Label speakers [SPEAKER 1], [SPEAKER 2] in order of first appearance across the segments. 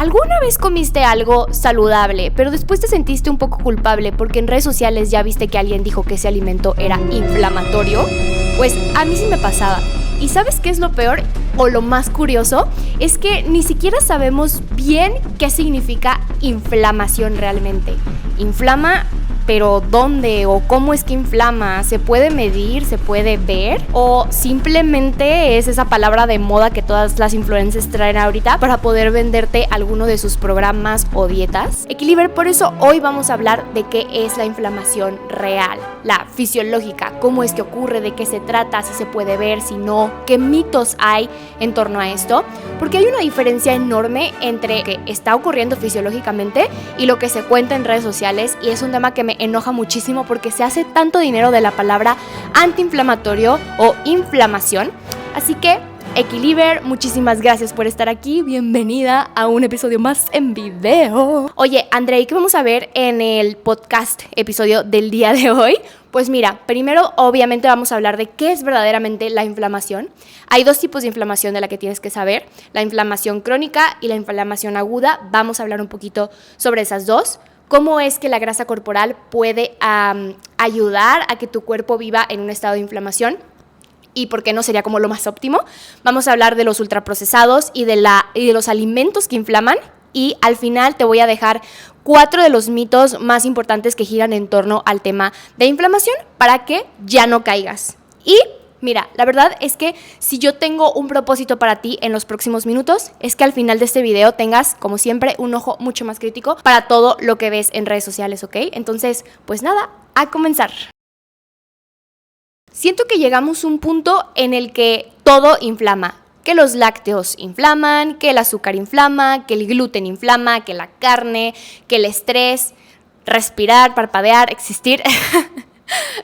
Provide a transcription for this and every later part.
[SPEAKER 1] ¿Alguna vez comiste algo saludable, pero después te sentiste un poco culpable porque en redes sociales ya viste que alguien dijo que ese alimento era inflamatorio? Pues a mí sí me pasaba. ¿Y sabes qué es lo peor o lo más curioso? Es que ni siquiera sabemos bien qué significa inflamación realmente. Inflama, pero ¿dónde o cómo es que inflama? ¿Se puede medir? ¿Se puede ver? ¿O simplemente es esa palabra de moda que todas las influencers traen ahorita para poder venderte alguno de sus programas o dietas? Equiliber, por eso hoy vamos a hablar de qué es la inflamación real, la fisiológica, cómo es que ocurre, de qué se trata, si se puede ver, si no, qué mitos hay en torno a esto, porque hay una diferencia enorme entre lo que está ocurriendo fisiológicamente y lo que se cuenta en redes sociales, y es un tema que me enoja muchísimo porque se hace tanto dinero de la palabra antiinflamatorio o inflamación. Así que, Equiliber, muchísimas gracias por estar aquí. Bienvenida a un episodio más en video. Oye, Andrei, ¿qué vamos a ver en el podcast episodio del día de hoy? Pues mira, primero obviamente vamos a hablar de qué es verdaderamente la inflamación. Hay dos tipos de inflamación de la que tienes que saber, la inflamación crónica y la inflamación aguda. Vamos a hablar un poquito sobre esas dos. Cómo es que la grasa corporal puede ayudar a que tu cuerpo viva en un estado de inflamación y por qué no sería como lo más óptimo. Vamos a hablar de los ultraprocesados y de los alimentos que inflaman, y al final te voy a dejar 4 de los mitos más importantes que giran en torno al tema de inflamación para que ya no caigas. Y mira, la verdad es que si yo tengo un propósito para ti en los próximos minutos, es que al final de este video tengas, como siempre, un ojo mucho más crítico para todo lo que ves en redes sociales, ¿ok? Entonces, pues nada, a comenzar. Siento que llegamos a un punto en el que todo inflama. Que los lácteos inflaman, que el azúcar inflama, que el gluten inflama, que la carne, que el estrés, respirar, parpadear, existir.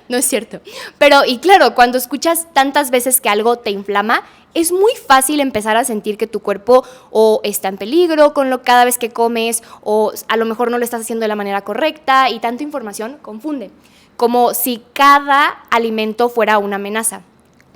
[SPEAKER 1] No es cierto. Pero, y claro, cuando escuchas tantas veces que algo te inflama, es muy fácil empezar a sentir que tu cuerpo o está en peligro cada vez que comes, o a lo mejor no lo estás haciendo de la manera correcta, y tanta información confunde. Como si cada alimento fuera una amenaza.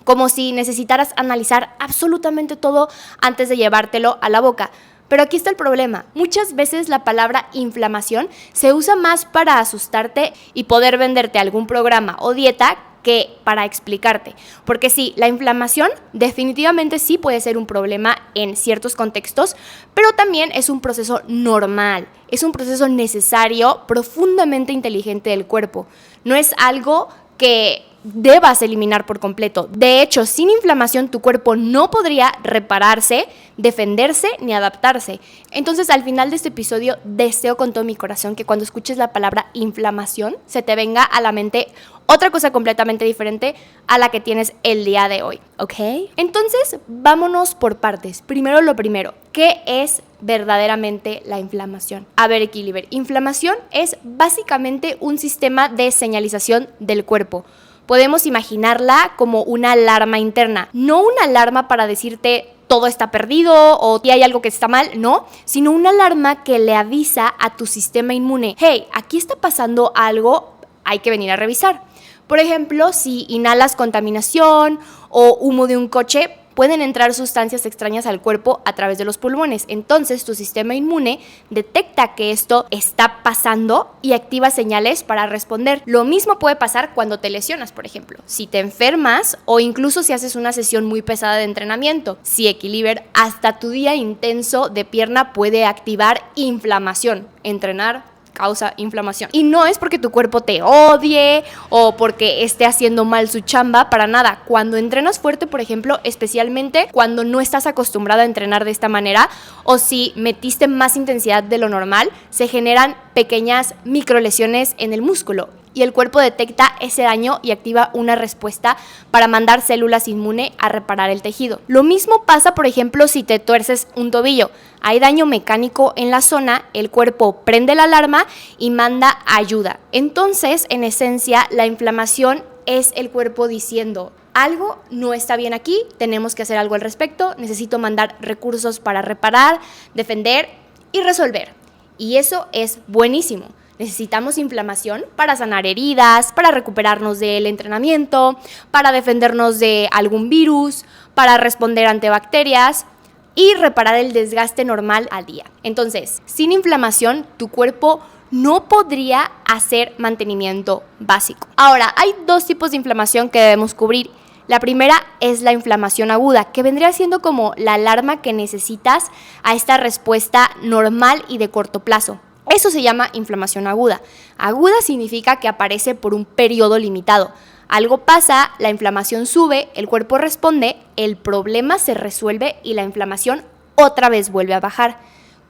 [SPEAKER 1] Como si necesitaras analizar absolutamente todo antes de llevártelo a la boca. Pero aquí está el problema. Muchas veces la palabra inflamación se usa más para asustarte y poder venderte algún programa o dieta que para explicarte. Porque sí, la inflamación definitivamente sí puede ser un problema en ciertos contextos, pero también es un proceso normal, es un proceso necesario, profundamente inteligente del cuerpo. No es algo que debas eliminar por completo. De hecho, sin inflamación tu cuerpo no podría repararse, defenderse ni adaptarse. Entonces, al final de este episodio, deseo con todo mi corazón que cuando escuches la palabra inflamación, se te venga a la mente otra cosa completamente diferente a la que tienes el día de hoy, ¿ok? Entonces, vámonos por partes. Primero lo primero, ¿qué es verdaderamente la inflamación? A ver, Equiliber, inflamación es básicamente un sistema de señalización del cuerpo. Podemos imaginarla como una alarma interna, no una alarma para decirte todo está perdido o si hay algo que está mal, no, sino una alarma que le avisa a tu sistema inmune, hey, aquí está pasando algo, hay que venir a revisar. Por ejemplo, si inhalas contaminación o humo de un coche, pueden entrar sustancias extrañas al cuerpo a través de los pulmones. Entonces, tu sistema inmune detecta que esto está pasando y activa señales para responder. Lo mismo puede pasar cuando te lesionas, por ejemplo. Si te enfermas o incluso si haces una sesión muy pesada de entrenamiento. Si Equiliber, hasta tu día intenso de pierna puede activar inflamación. Entrenar causa inflamación. Y no es porque tu cuerpo te odie o porque esté haciendo mal su chamba, para nada. Cuando entrenas fuerte, por ejemplo, especialmente cuando no estás acostumbrado a entrenar de esta manera o si metiste más intensidad de lo normal, se generan pequeñas microlesiones en el músculo. Y el cuerpo detecta ese daño y activa una respuesta para mandar células inmune a reparar el tejido. Lo mismo pasa, por ejemplo, si te tuerces un tobillo. Hay daño mecánico en la zona, el cuerpo prende la alarma y manda ayuda. Entonces, en esencia, la inflamación es el cuerpo diciendo: algo no está bien aquí, tenemos que hacer algo al respecto, necesito mandar recursos para reparar, defender y resolver. Y eso es buenísimo. Necesitamos inflamación para sanar heridas, para recuperarnos del entrenamiento, para defendernos de algún virus, para responder ante bacterias. y reparar el desgaste normal al día. Entonces, sin inflamación, tu cuerpo no podría hacer mantenimiento básico. Ahora, hay dos tipos de inflamación que debemos cubrir. La primera es la inflamación aguda, que vendría siendo como la alarma que necesitas a esta respuesta normal y de corto plazo. Eso se llama inflamación aguda. Aguda significa que aparece por un periodo limitado. Algo pasa, la inflamación sube, el cuerpo responde, el problema se resuelve y la inflamación otra vez vuelve a bajar.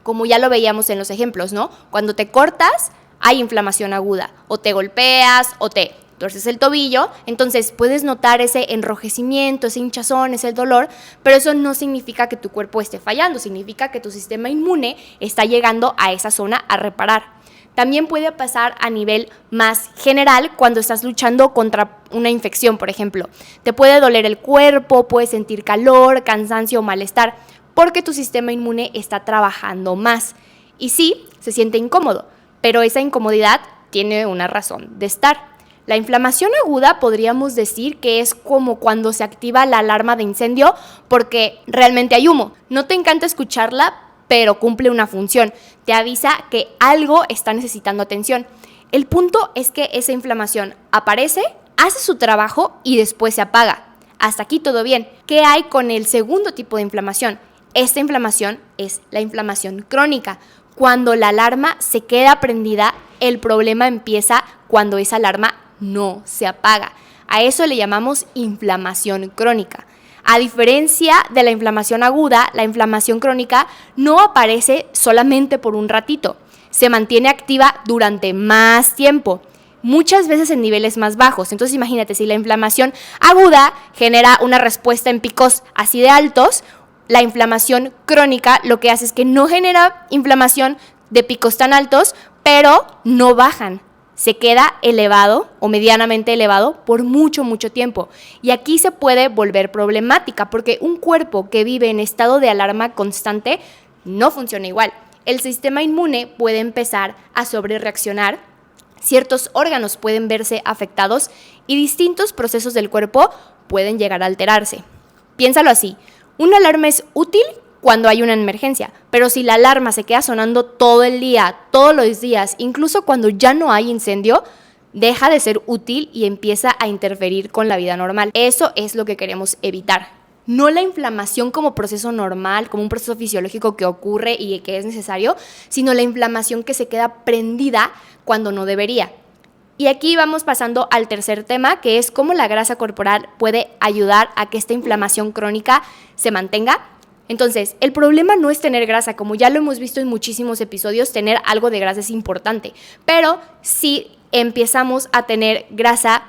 [SPEAKER 1] Como ya lo veíamos en los ejemplos, ¿no? Cuando te cortas, hay inflamación aguda. O te golpeas o te torces el tobillo, entonces puedes notar ese enrojecimiento, ese hinchazón, ese dolor, pero eso no significa que tu cuerpo esté fallando, significa que tu sistema inmune está llegando a esa zona a reparar. También puede pasar a nivel más general cuando estás luchando contra una infección, por ejemplo. Te puede doler el cuerpo, puedes sentir calor, cansancio o malestar, porque tu sistema inmune está trabajando más. Y sí, se siente incómodo, pero esa incomodidad tiene una razón de estar. La inflamación aguda podríamos decir que es como cuando se activa la alarma de incendio porque realmente hay humo. No te encanta escucharla, pero cumple una función. Te avisa que algo está necesitando atención. El punto es que esa inflamación aparece, hace su trabajo y después se apaga. Hasta aquí todo bien. ¿Qué hay con el segundo tipo de inflamación? Esta inflamación es la inflamación crónica. Cuando la alarma se queda prendida, el problema empieza cuando esa alarma no se apaga. A eso le llamamos inflamación crónica. A diferencia de la inflamación aguda, la inflamación crónica no aparece solamente por un ratito. Se mantiene activa durante más tiempo, muchas veces en niveles más bajos. Entonces imagínate, si la inflamación aguda genera una respuesta en picos así de altos, la inflamación crónica lo que hace es que no genera inflamación de picos tan altos, pero no bajan. Se queda elevado o medianamente elevado por mucho tiempo. Y aquí se puede volver problemática porque un cuerpo que vive en estado de alarma constante no funciona igual. El sistema inmune puede empezar a sobrereaccionar, ciertos órganos pueden verse afectados y distintos procesos del cuerpo pueden llegar a alterarse. Piénsalo así, una alarma es útil cuando hay una emergencia, pero si la alarma se queda sonando todo el día, todos los días, incluso cuando ya no hay incendio, deja de ser útil y empieza a interferir con la vida normal. Eso es lo que queremos evitar. No la inflamación como proceso normal, como un proceso fisiológico que ocurre y que es necesario, sino la inflamación que se queda prendida cuando no debería. Y aquí vamos pasando al tercer tema, que es cómo la grasa corporal puede ayudar a que esta inflamación crónica se mantenga. Entonces, el problema no es tener grasa, como ya lo hemos visto en muchísimos episodios, tener algo de grasa es importante, pero si empezamos a tener grasa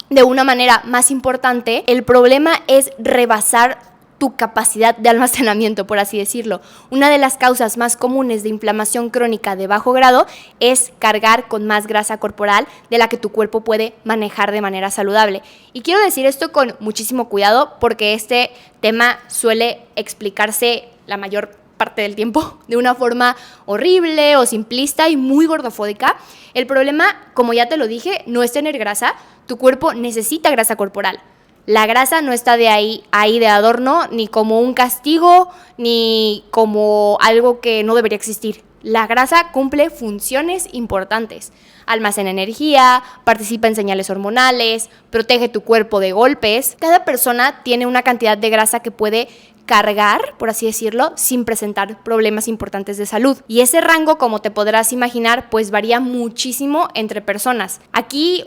[SPEAKER 1] de una manera más importante, el problema es rebasar tu capacidad de almacenamiento, por así decirlo. Una de las causas más comunes de inflamación crónica de bajo grado es cargar con más grasa corporal de la que tu cuerpo puede manejar de manera saludable. Y quiero decir esto con muchísimo cuidado porque este tema suele explicarse la mayor parte del tiempo de una forma horrible o simplista y muy gordofóbica. El problema, como ya te lo dije, no es tener grasa. Tu cuerpo necesita grasa corporal. La grasa no está de ahí de adorno, ni como un castigo, ni como algo que no debería existir. La grasa cumple funciones importantes. Almacena energía, participa en señales hormonales, protege tu cuerpo de golpes. Cada persona tiene una cantidad de grasa que puede cargar, por así decirlo, sin presentar problemas importantes de salud. Y ese rango, como te podrás imaginar, pues varía muchísimo entre personas. Aquí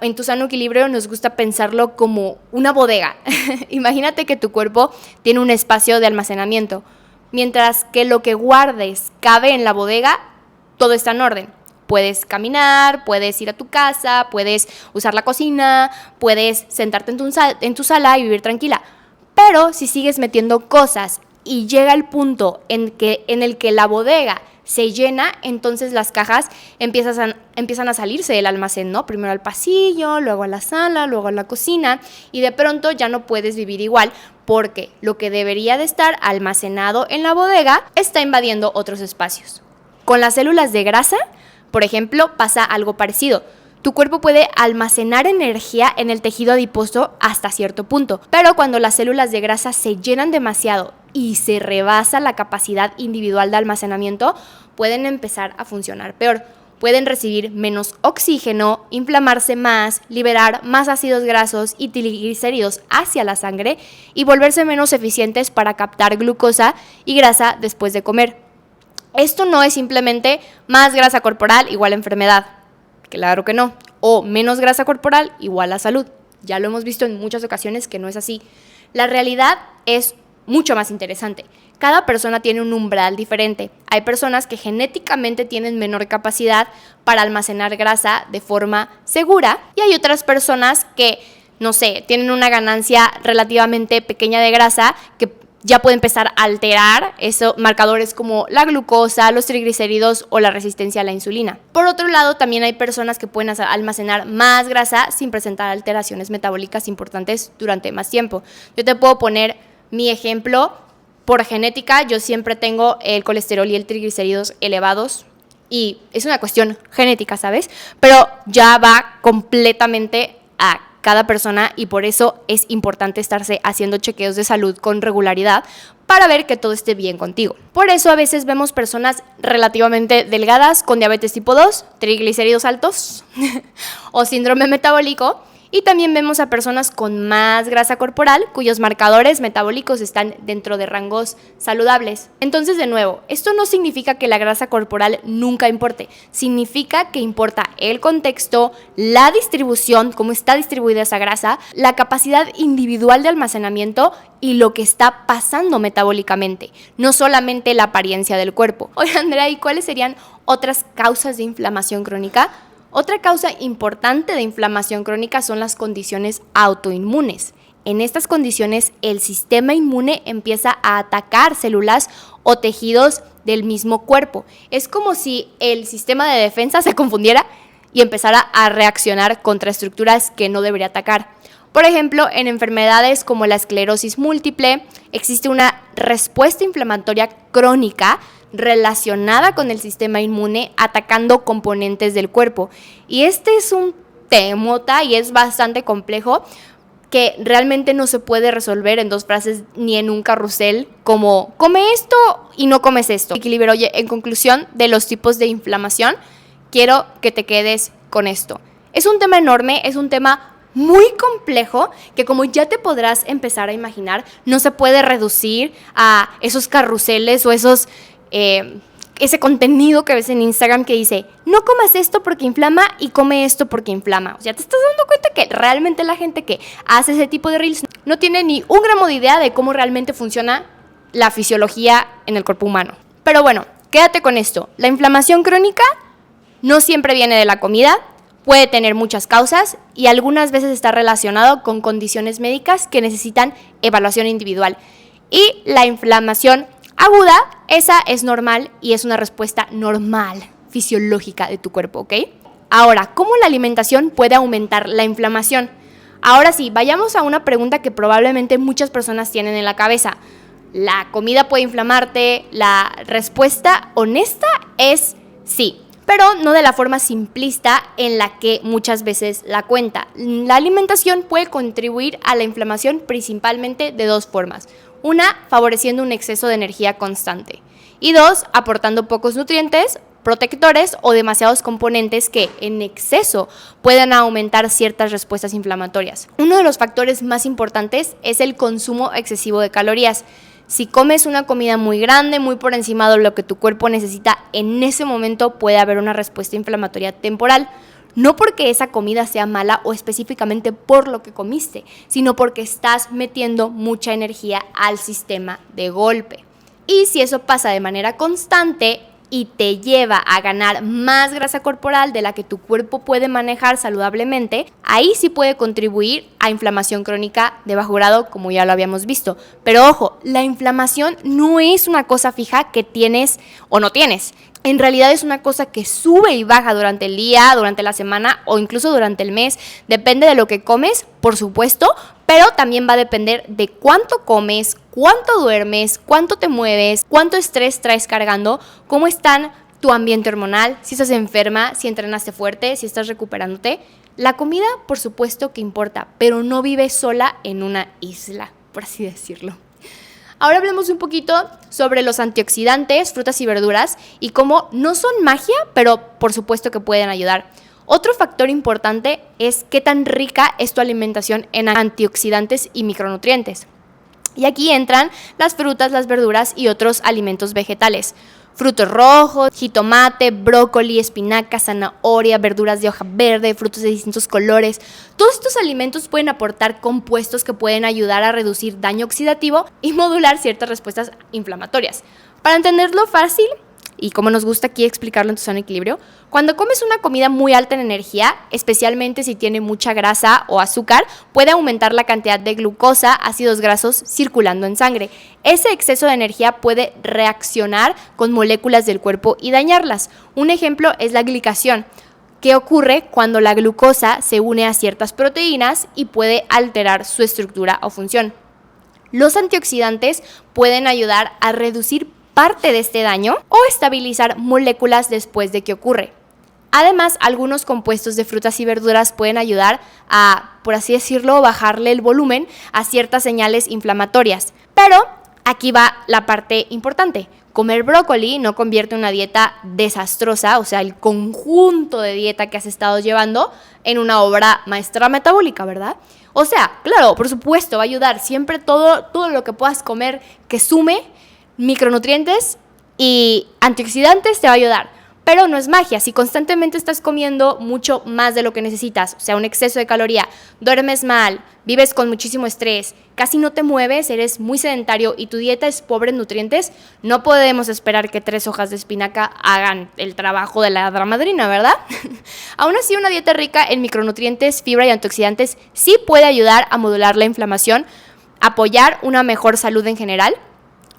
[SPEAKER 1] en Tu Sano Equilibrio nos gusta pensarlo como una bodega. Imagínate que tu cuerpo tiene un espacio de almacenamiento. Mientras que lo que guardes cabe en la bodega, todo está en orden. Puedes caminar, puedes ir a tu casa, puedes usar la cocina, puedes sentarte en tu sala y vivir tranquila. Pero si sigues metiendo cosas y llega el punto en el que la bodega se llena, entonces las cajas empiezan a salirse del almacén, ¿no? Primero al pasillo, luego a la sala, luego a la cocina, y de pronto ya no puedes vivir igual porque lo que debería de estar almacenado en la bodega está invadiendo otros espacios. Con las células de grasa, por ejemplo, pasa algo parecido. Tu cuerpo puede almacenar energía en el tejido adiposo hasta cierto punto, pero cuando las células de grasa se llenan demasiado y se rebasa la capacidad individual de almacenamiento, pueden empezar a funcionar peor. Pueden recibir menos oxígeno, inflamarse más, liberar más ácidos grasos y triglicéridos hacia la sangre y volverse menos eficientes para captar glucosa y grasa después de comer. Esto no es simplemente más grasa corporal igual a enfermedad. Claro que no. O menos grasa corporal igual a salud. Ya lo hemos visto en muchas ocasiones que no es así. La realidad es mucho más interesante. Cada persona tiene un umbral diferente. Hay personas que genéticamente tienen menor capacidad para almacenar grasa de forma segura y hay otras personas que, no sé, tienen una ganancia relativamente pequeña de grasa que ya puede empezar a alterar esos marcadores como la glucosa, los triglicéridos o la resistencia a la insulina. Por otro lado, también hay personas que pueden almacenar más grasa sin presentar alteraciones metabólicas importantes durante más tiempo. Yo te puedo poner mi ejemplo. Por genética, yo siempre tengo el colesterol y el triglicéridos elevados y es una cuestión genética, ¿sabes? Pero ya va completamente a cada persona y por eso es importante estarse haciendo chequeos de salud con regularidad para ver que todo esté bien contigo. Por eso a veces vemos personas relativamente delgadas con diabetes tipo 2, triglicéridos altos o síndrome metabólico. Y también vemos a personas con más grasa corporal cuyos marcadores metabólicos están dentro de rangos saludables. Entonces, de nuevo, esto no significa que la grasa corporal nunca importe. Significa que importa el contexto, la distribución, cómo está distribuida esa grasa, la capacidad individual de almacenamiento y lo que está pasando metabólicamente, no solamente la apariencia del cuerpo. Oye, Andrea, ¿y cuáles serían otras causas de inflamación crónica? Otra causa importante de inflamación crónica son las condiciones autoinmunes. En estas condiciones, el sistema inmune empieza a atacar células o tejidos del mismo cuerpo. Es como si el sistema de defensa se confundiera y empezara a reaccionar contra estructuras que no debería atacar. Por ejemplo, en enfermedades como la esclerosis múltiple, existe una respuesta inflamatoria crónica relacionada con el sistema inmune atacando componentes del cuerpo. Y este es un temota y es bastante complejo que realmente no se puede resolver en dos frases ni en un carrusel como come esto y no comes esto. Equilibrio. Oye, en conclusión de los tipos de inflamación, quiero que te quedes con esto. Es un tema enorme, es un tema muy complejo que, como ya te podrás empezar a imaginar, no se puede reducir a esos carruseles o ese contenido que ves en Instagram que dice no comas esto porque inflama y come esto porque inflama. O sea, te estás dando cuenta que realmente la gente que hace ese tipo de reels no tiene ni un gramo de idea de cómo realmente funciona la fisiología en el cuerpo humano. Pero bueno, quédate con esto. La inflamación crónica no siempre viene de la comida, puede tener muchas causas y algunas veces está relacionado con condiciones médicas que necesitan evaluación individual. Y la inflamación aguda, esa es normal y es una respuesta normal, fisiológica de tu cuerpo, ¿ok? Ahora, ¿cómo la alimentación puede aumentar la inflamación? Ahora sí, vayamos a una pregunta que probablemente muchas personas tienen en la cabeza. ¿La comida puede inflamarte? La respuesta honesta es sí, pero no de la forma simplista en la que muchas veces la cuenta. La alimentación puede contribuir a la inflamación principalmente de dos formas. Una, favoreciendo un exceso de energía constante. Y dos, aportando pocos nutrientes, protectores o demasiados componentes que en exceso pueden aumentar ciertas respuestas inflamatorias. Uno de los factores más importantes es el consumo excesivo de calorías. Si comes una comida muy grande, muy por encima de lo que tu cuerpo necesita, en ese momento puede haber una respuesta inflamatoria temporal. No porque esa comida sea mala o específicamente por lo que comiste, sino porque estás metiendo mucha energía al sistema de golpe. Y si eso pasa de manera constante y te lleva a ganar más grasa corporal de la que tu cuerpo puede manejar saludablemente, ahí sí puede contribuir a inflamación crónica de bajo grado, como ya lo habíamos visto. Pero ojo, la inflamación no es una cosa fija que tienes o no tienes. En realidad es una cosa que sube y baja durante el día, durante la semana o incluso durante el mes. Depende de lo que comes, por supuesto, pero también va a depender de cuánto comes, cuánto duermes, cuánto te mueves, cuánto estrés traes cargando, cómo están tu ambiente hormonal, si estás enferma, si entrenaste fuerte, si estás recuperándote. La comida, por supuesto que importa, pero no vive sola en una isla, por así decirlo. Ahora hablemos un poquito sobre los antioxidantes, frutas y verduras y cómo no son magia, pero por supuesto que pueden ayudar. Otro factor importante es qué tan rica es tu alimentación en antioxidantes y micronutrientes. Y aquí entran las frutas, las verduras y otros alimentos vegetales. Frutos rojos, jitomate, brócoli, espinaca, zanahoria, verduras de hoja verde, frutos de distintos colores. Todos estos alimentos pueden aportar compuestos que pueden ayudar a reducir daño oxidativo y modular ciertas respuestas inflamatorias. Para entenderlo fácil, y como nos gusta aquí explicarlo en Tu Sano Equilibrio, cuando comes una comida muy alta en energía, especialmente si tiene mucha grasa o azúcar, puede aumentar la cantidad de glucosa, ácidos grasos circulando en sangre. Ese exceso de energía puede reaccionar con moléculas del cuerpo y dañarlas. Un ejemplo es la glicación, que ocurre cuando la glucosa se une a ciertas proteínas y puede alterar su estructura o función. Los antioxidantes pueden ayudar a reducir parte de este daño o estabilizar moléculas después de que ocurre. Además, algunos compuestos de frutas y verduras pueden ayudar a, por así decirlo, bajarle el volumen a ciertas señales inflamatorias. Pero aquí va la parte importante. Comer brócoli no convierte una dieta desastrosa, o sea, el conjunto de dieta que has estado llevando, en una obra maestra metabólica, ¿verdad? O sea, claro, por supuesto, va a ayudar. Siempre todo lo que puedas comer que sume micronutrientes y antioxidantes te va a ayudar, pero no es magia. Si constantemente estás comiendo mucho más de lo que necesitas, o sea, un exceso de caloría, duermes mal, vives con muchísimo estrés, casi no te mueves, eres muy sedentario y tu dieta es pobre en nutrientes, no podemos esperar que 3 hojas de espinaca hagan el trabajo de la hada madrina, ¿verdad? Aún así, una dieta rica en micronutrientes, fibra y antioxidantes sí puede ayudar a modular la inflamación, apoyar una mejor salud en general.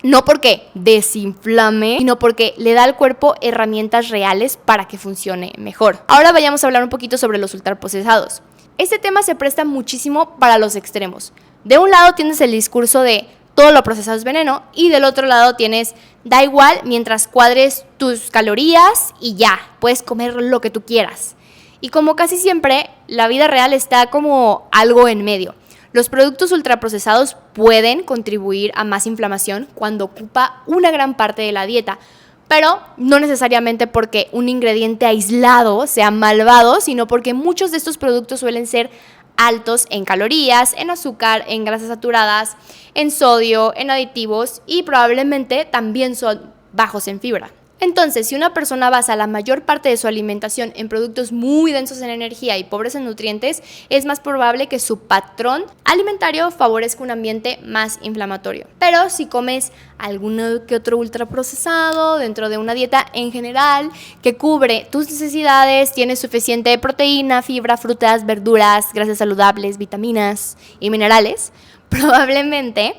[SPEAKER 1] No porque desinflame, sino porque le da al cuerpo herramientas reales para que funcione mejor. Ahora vayamos a hablar un poquito sobre los ultraprocesados. Este tema se presta muchísimo para los extremos. De un lado tienes el discurso de todo lo procesado es veneno y del otro lado tienes da igual mientras cuadres tus calorías y ya, puedes comer lo que tú quieras. Y como casi siempre, la vida real está como algo en medio. Los productos ultraprocesados pueden contribuir a más inflamación cuando ocupa una gran parte de la dieta, pero no necesariamente porque un ingrediente aislado sea malvado, sino porque muchos de estos productos suelen ser altos en calorías, en azúcar, en grasas saturadas, en sodio, en aditivos y probablemente también son bajos en fibra. Entonces, si una persona basa la mayor parte de su alimentación en productos muy densos en energía y pobres en nutrientes, es más probable que su patrón alimentario favorezca un ambiente más inflamatorio. Pero si comes alguno que otro ultraprocesado dentro de una dieta en general que cubre tus necesidades, tienes suficiente proteína, fibra, frutas, verduras, grasas saludables, vitaminas y minerales, probablemente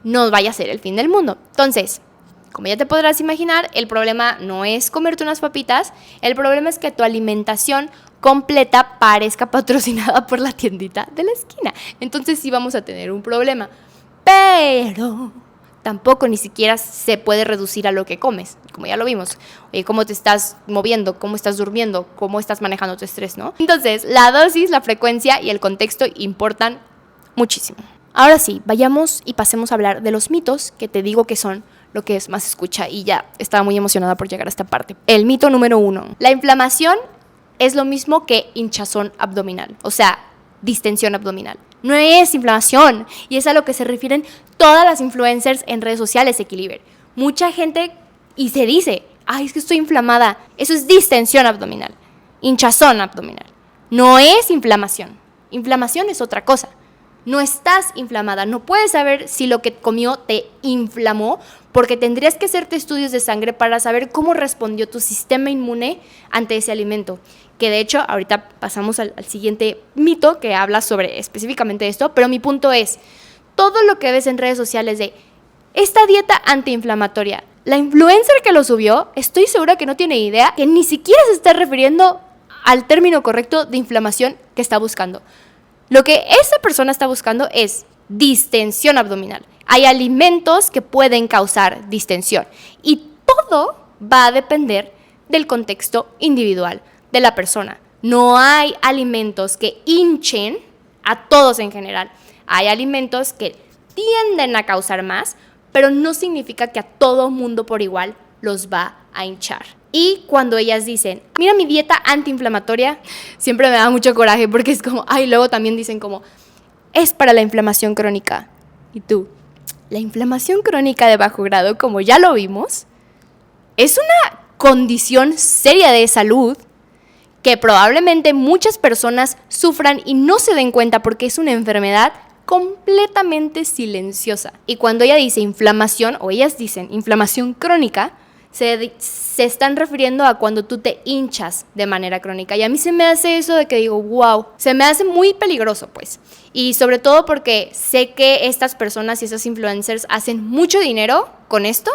[SPEAKER 1] no vaya a ser el fin del mundo. Entonces, como ya te podrás imaginar, el problema no es comerte unas papitas, el problema es que tu alimentación completa parezca patrocinada por la tiendita de la esquina. Entonces sí vamos a tener un problema, pero tampoco ni siquiera se puede reducir a lo que comes, como ya lo vimos. Cómo te estás moviendo, cómo estás durmiendo, cómo estás manejando tu estrés, ¿no? Entonces, la dosis, la frecuencia y el contexto importan muchísimo. Ahora sí, vayamos y pasemos a hablar de los mitos que te digo que son lo que es más escucha y ya estaba muy emocionada por llegar a esta parte. El mito número 1. La inflamación es lo mismo que hinchazón abdominal, o sea, distensión abdominal. No es inflamación y es a lo que se refieren todas las influencers en redes sociales, Equilibre. Mucha gente y se dice, ay, es que estoy inflamada. Eso es distensión abdominal, hinchazón abdominal. No es inflamación. Inflamación es otra cosa. No estás inflamada, no puedes saber si lo que comió te inflamó porque tendrías que hacerte estudios de sangre para saber cómo respondió tu sistema inmune ante ese alimento. Que de hecho, ahorita pasamos al siguiente mito que habla sobre específicamente esto, pero mi punto es, todo lo que ves en redes sociales de esta dieta antiinflamatoria, la influencer que lo subió, estoy segura que no tiene idea, que ni siquiera se está refiriendo al término correcto de inflamación que está buscando. Lo que esa persona está buscando es distensión abdominal. Hay alimentos que pueden causar distensión y todo va a depender del contexto individual de la persona. No hay alimentos que hinchen a todos en general. Hay alimentos que tienden a causar más, pero no significa que a todo mundo por igual los va a hinchar. Y cuando ellas dicen, mira mi dieta antiinflamatoria, siempre me da mucho coraje porque es como, luego también dicen como, es para la inflamación crónica. Y tú, la inflamación crónica de bajo grado, como ya lo vimos, es una condición seria de salud que probablemente muchas personas sufran y no se den cuenta porque es una enfermedad completamente silenciosa. Y cuando ella dice inflamación, o ellas dicen inflamación crónica, se están refiriendo a cuando tú te hinchas de manera crónica. Y a mí se me hace eso de que digo, wow, se me hace muy peligroso, pues. Y sobre todo porque sé que estas personas y estos influencers hacen mucho dinero con esto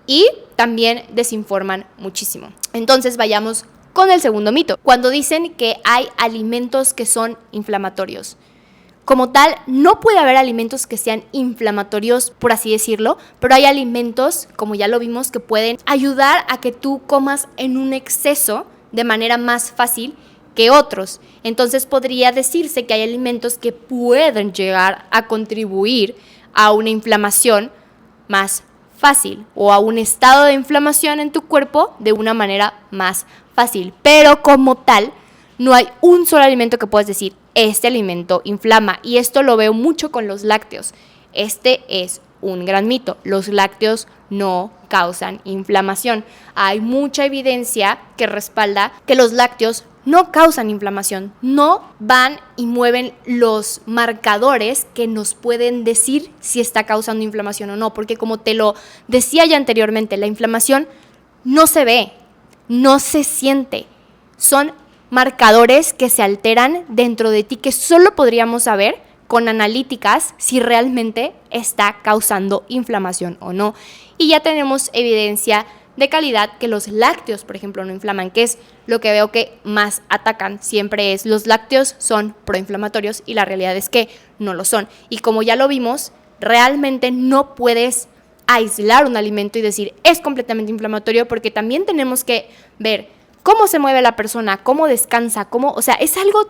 [SPEAKER 1] y también desinforman muchísimo. Entonces vayamos con el segundo mito. Cuando dicen que hay alimentos que son inflamatorios. Como tal, no puede haber alimentos que sean inflamatorios, por así decirlo, pero hay alimentos, como ya lo vimos, que pueden ayudar a que tú comas en un exceso de manera más fácil que otros. Entonces podría decirse que hay alimentos que pueden llegar a contribuir a una inflamación más fácil o a un estado de inflamación en tu cuerpo de una manera más fácil. Pero como tal, no hay un solo alimento que puedas decir, este alimento inflama. Y esto lo veo mucho con los lácteos. Este es un gran mito. Los lácteos no causan inflamación. Hay mucha evidencia que respalda que los lácteos no causan inflamación. No van y mueven los marcadores que nos pueden decir si está causando inflamación o no. Porque como te lo decía ya anteriormente, la inflamación no se ve, no se siente. Son marcadores que se alteran dentro de ti que solo podríamos saber con analíticas si realmente está causando inflamación o no. Y ya tenemos evidencia de calidad que los lácteos, por ejemplo, no inflaman, que es lo que veo que más atacan siempre es los lácteos son proinflamatorios y la realidad es que no lo son. Y como ya lo vimos, realmente no puedes aislar un alimento y decir es completamente inflamatorio porque también tenemos que ver cómo se mueve la persona, cómo descansa, o sea, es algo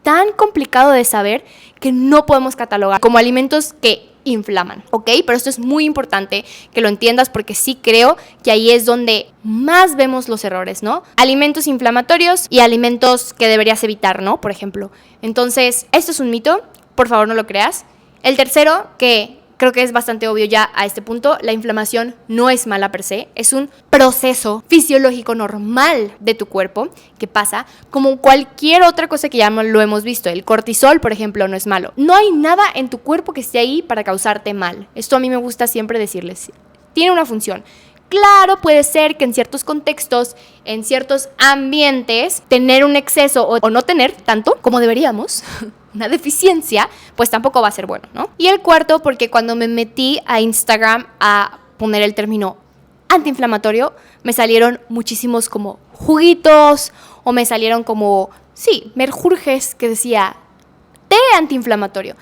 [SPEAKER 1] tan complicado de saber que no podemos catalogar como alimentos que inflaman, ¿ok? Pero esto es muy importante que lo entiendas porque sí creo que ahí es donde más vemos los errores, ¿no? Alimentos inflamatorios y alimentos que deberías evitar, ¿no? Por ejemplo. Entonces, esto es un mito, por favor no lo creas. El tercero, que creo que es bastante obvio ya a este punto, la inflamación no es mala per se, es un proceso fisiológico normal de tu cuerpo que pasa como cualquier otra cosa que ya lo hemos visto. El cortisol, por ejemplo, no es malo. No hay nada en tu cuerpo que esté ahí para causarte mal. Esto a mí me gusta siempre decirles. Tiene una función. Claro, puede ser que en ciertos contextos, en ciertos ambientes, tener un exceso o no tener tanto como deberíamos, una deficiencia, pues tampoco va a ser bueno, ¿no? Y el cuarto, porque cuando me metí a Instagram a poner el término antiinflamatorio, me salieron muchísimos como juguitos o me salieron como, merjurjes que decía té antiinflamatorio.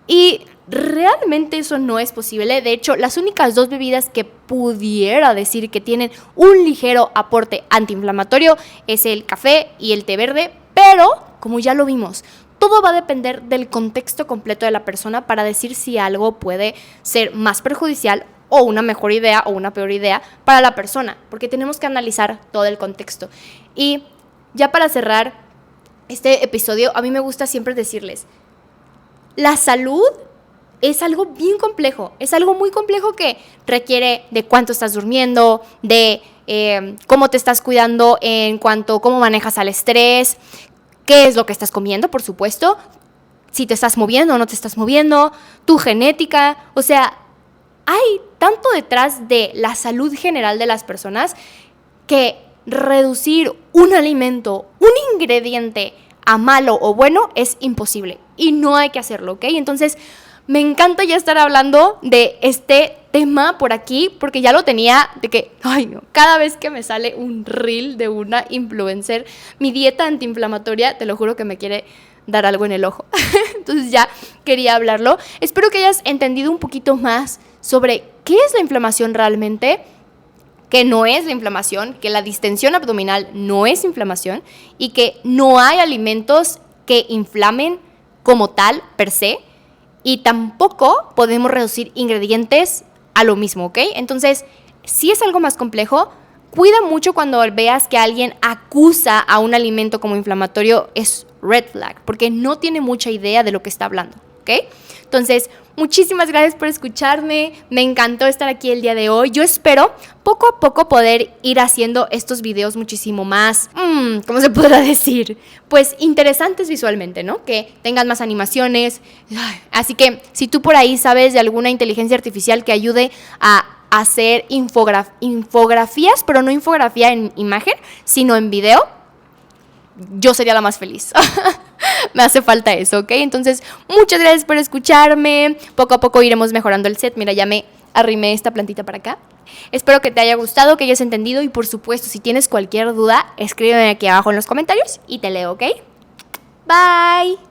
[SPEAKER 1] Y realmente eso no es posible. De hecho, las únicas dos bebidas que pudiera decir que tienen un ligero aporte antiinflamatorio es el café y el té verde, pero como ya lo vimos, todo va a depender del contexto completo de la persona para decir si algo puede ser más perjudicial o una mejor idea o una peor idea para la persona, porque tenemos que analizar todo el contexto. Y ya para cerrar este episodio, a mí me gusta siempre decirles, la salud es algo bien complejo, es algo muy complejo que requiere de cuánto estás durmiendo, de cómo te estás cuidando en cuanto a cómo manejas al estrés, qué es lo que estás comiendo, por supuesto, si te estás moviendo o no te estás moviendo, tu genética, o sea, hay tanto detrás de la salud general de las personas que reducir un alimento, un ingrediente a malo o bueno es imposible y no hay que hacerlo, ¿ok? Entonces, me encanta ya estar hablando de este tema por aquí porque ya lo tenía de que, cada vez que me sale un reel de una influencer, mi dieta antiinflamatoria, te lo juro que me quiere dar algo en el ojo. Entonces ya quería hablarlo. Espero que hayas entendido un poquito más sobre qué es la inflamación realmente, que no es la inflamación, que la distensión abdominal no es inflamación y que no hay alimentos que inflamen como tal, per se, y tampoco podemos reducir ingredientes a lo mismo, ¿ok? Entonces, si es algo más complejo, cuida mucho cuando veas que alguien acusa a un alimento como inflamatorio, es red flag, porque no tiene mucha idea de lo que está hablando, ¿ok? Entonces, muchísimas gracias por escucharme, me encantó estar aquí el día de hoy. Yo espero poco a poco poder ir haciendo estos videos muchísimo más, ¿cómo se podrá decir? Pues interesantes visualmente, ¿no? Que tengan más animaciones. Así que si tú por ahí sabes de alguna inteligencia artificial que ayude a hacer infografías, pero no infografía en imagen, sino en video, yo sería la más feliz. Me hace falta eso, ¿ok? Entonces, muchas gracias por escucharme. Poco a poco iremos mejorando el set. Mira, ya me arrimé esta plantita para acá. Espero que te haya gustado, que hayas entendido y por supuesto, si tienes cualquier duda, escríbeme aquí abajo en los comentarios y te leo, ¿ok? Bye.